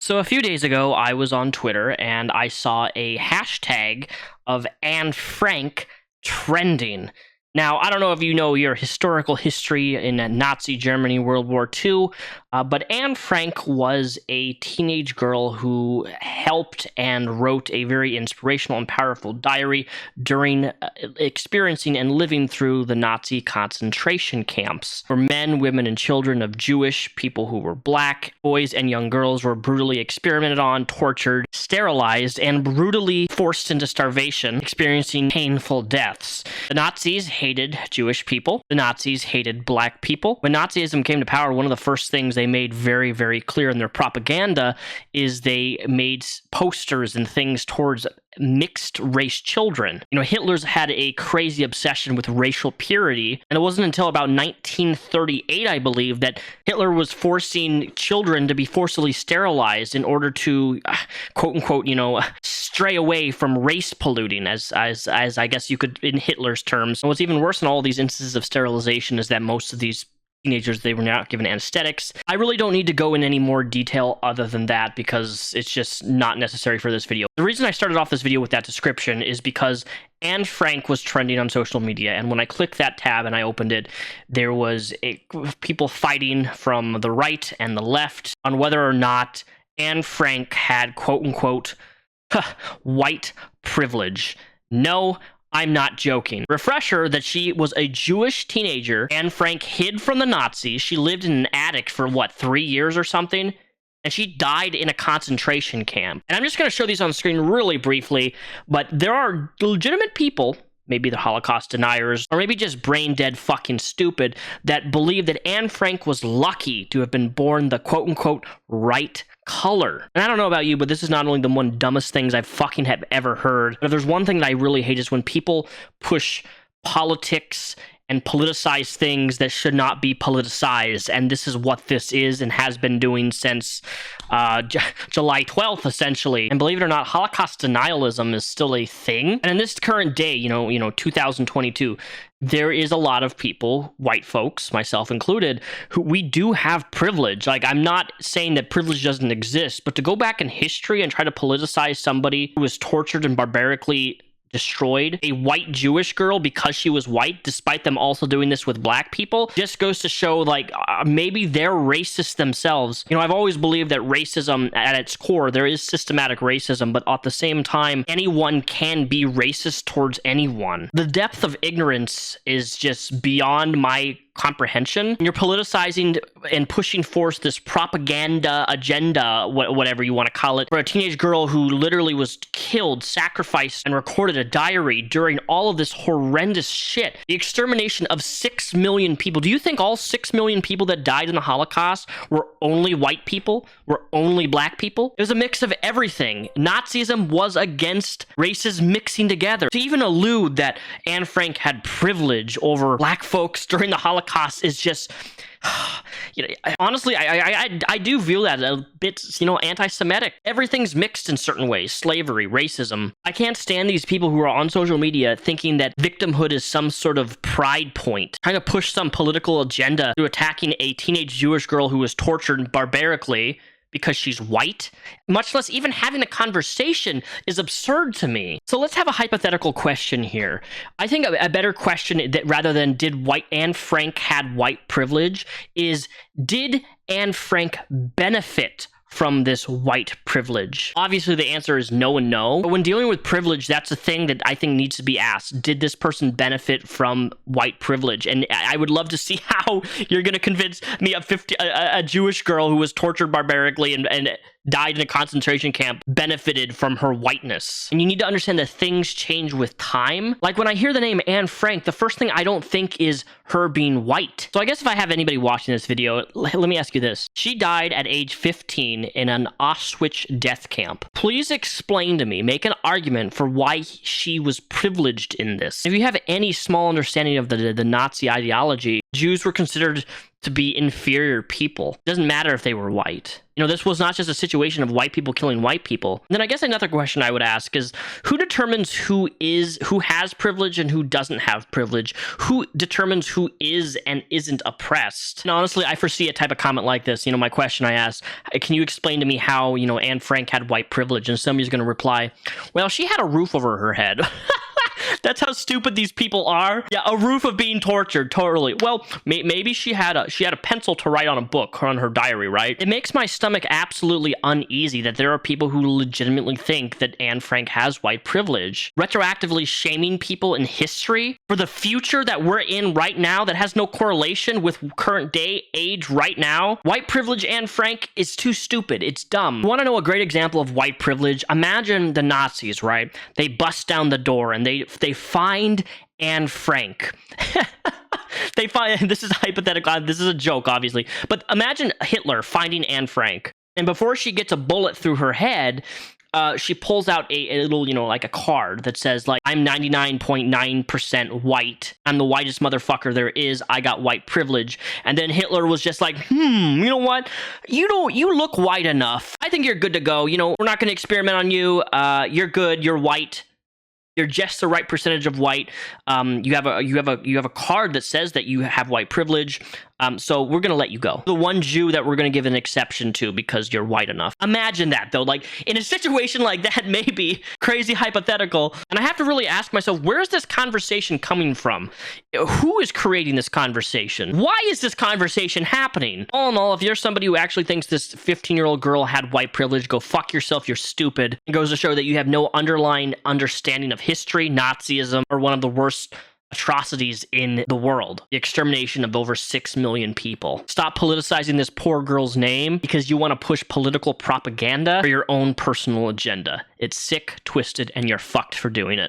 So a few days ago, I was on Twitter and I saw a hashtag of Anne Frank trending. Now, I don't know if you know your historical history in Nazi Germany, World War II, but Anne Frank was a teenage girl who helped and wrote a very inspirational and powerful diary during experiencing and living through the Nazi concentration camps, where men, women, and children of Jewish people who were black, boys and young girls were brutally experimented on, tortured, sterilized, and brutally forced into starvation, experiencing painful deaths. The Nazis hated Jewish people. The Nazis hated black people. When Nazism came to power, one of the first things they made very, very clear in their propaganda is they made posters and things towards mixed race children. You know, Hitler's had a crazy obsession with racial purity, and it wasn't until about 1938, I believe, that Hitler was forcing children to be forcibly sterilized in order to, quote unquote, stray away from race polluting, as I guess you could, in Hitler's terms. And what's even worse than all these instances of sterilization is that most of these teenagers, they were not given anesthetics. I really don't need to go in any more detail other than that because it's just not necessary for this video. The reason I started off this video with that description is because Anne Frank was trending on social media, and when I clicked that tab and I opened it, there was people fighting from the right and the left on whether or not Anne Frank had, quote unquote, white privilege. No, I'm not joking. Refresher that she was a Jewish teenager. Anne Frank hid from the Nazis. She lived in an attic for, 3 years or something? And she died in a concentration camp. And I'm just going to show these on the screen really briefly, but there are legitimate people, maybe the Holocaust deniers, or maybe just brain dead fucking stupid, that believe that Anne Frank was lucky to have been born the quote-unquote right color. And I don't know about you, but this is not only the one dumbest things I fucking have ever heard, but if there's one thing that I really hate is when people push politics and politicize things that should not be politicized, and this is what this is and has been doing since July 12th, essentially. And believe it or not, Holocaust denialism is still a thing. And in this current day, 2022, there is a lot of people, white folks, myself included, who we do have privilege. Like, I'm not saying that privilege doesn't exist, but to go back in history and try to politicize somebody who was tortured and barbarically destroyed a white Jewish girl because she was white, despite them also doing this with black people, just goes to show, maybe they're racist themselves. I've always believed that racism, at its core, there is systematic racism, but at the same time, anyone can be racist towards anyone. The depth of ignorance is just beyond my comprehension. You're politicizing and pushing forth this propaganda agenda, whatever you want to call it, for a teenage girl who literally was killed, sacrificed, and recorded a diary during all of this horrendous shit. The extermination of 6 million people. Do you think all 6 million people that died in the Holocaust were only white people? Were only black people? It was a mix of everything. Nazism was against races mixing together. To even allude that Anne Frank had privilege over black folks during the Holocaust is just, honestly, I do view that a bit, anti-Semitic. Everything's mixed in certain ways. Slavery, racism. I can't stand these people who are on social media thinking that victimhood is some sort of pride point, trying to push some political agenda through attacking a teenage Jewish girl who was tortured barbarically because she's white, much less even having a conversation, is absurd to me. So let's have a hypothetical question here. I think a better question, that rather than did Anne Frank had white privilege, is did Anne Frank benefit from this white privilege? Obviously, the answer is no and no. But when dealing with privilege, that's a thing that I think needs to be asked. Did this person benefit from white privilege? And I would love to see how you're going to convince me a Jewish girl who was tortured barbarically and died in a concentration camp benefited from her whiteness. And you need to understand that things change with time. Like when I hear the name Anne Frank, the first thing I don't think is her being white. So I guess if I have anybody watching this video, let me ask you this. She died at age 15 in an Auschwitz death camp. Please explain to me, make an argument for why she was privileged in this. If you have any small understanding of the Nazi ideology, Jews were considered to be inferior people. It doesn't matter if they were white. You know, this was not just a situation of white people killing white people. And then I guess another question I would ask is, who determines who has privilege and who doesn't have privilege? Who determines who is and isn't oppressed? And honestly, I foresee a type of comment like this. You know, my question I asked, can you explain to me how, you know, Anne Frank had white privilege? And somebody's going to reply, well, she had a roof over her head. That's how stupid these people are. Yeah, a roof of being tortured, totally. Well, maybe she had a pencil to write on a book or on her diary, right? It makes my stomach absolutely uneasy that there are people who legitimately think that Anne Frank has white privilege. Retroactively shaming people in history for the future that we're in right now that has no correlation with current day age right now. White privilege, Anne Frank, is too stupid. It's dumb. You want to know a great example of white privilege? Imagine the Nazis, right? They bust down the door and they find Anne Frank. They find, this is hypothetical, this is a joke, obviously, but imagine Hitler finding Anne Frank, and before she gets a bullet through her head, she pulls out a little, you know, like a card that says, like, I'm 99.9% white. I'm the whitest motherfucker there is. I got white privilege. And then Hitler was just like, you know what? You look white enough. I think you're good to go. You know, we're not going to experiment on you. You're good. You're white. You're just the right percentage of white. You have a card that says that you have white privilege. So we're gonna let you go. The one Jew that we're gonna give an exception to because you're white enough. Imagine that though. Like in a situation like that, maybe crazy hypothetical. And I have to really ask myself, where is this conversation coming from? Who is creating this conversation? Why is this conversation happening? All in all, if you're somebody who actually thinks this 15-year-old girl had white privilege, go fuck yourself. You're stupid. It goes to show that you have no underlying understanding of history, Nazism, or one of the worst atrocities in the world, the extermination of over 6 million people. Stop politicizing this poor girl's name because you want to push political propaganda for your own personal agenda. It's sick, twisted, and you're fucked for doing it.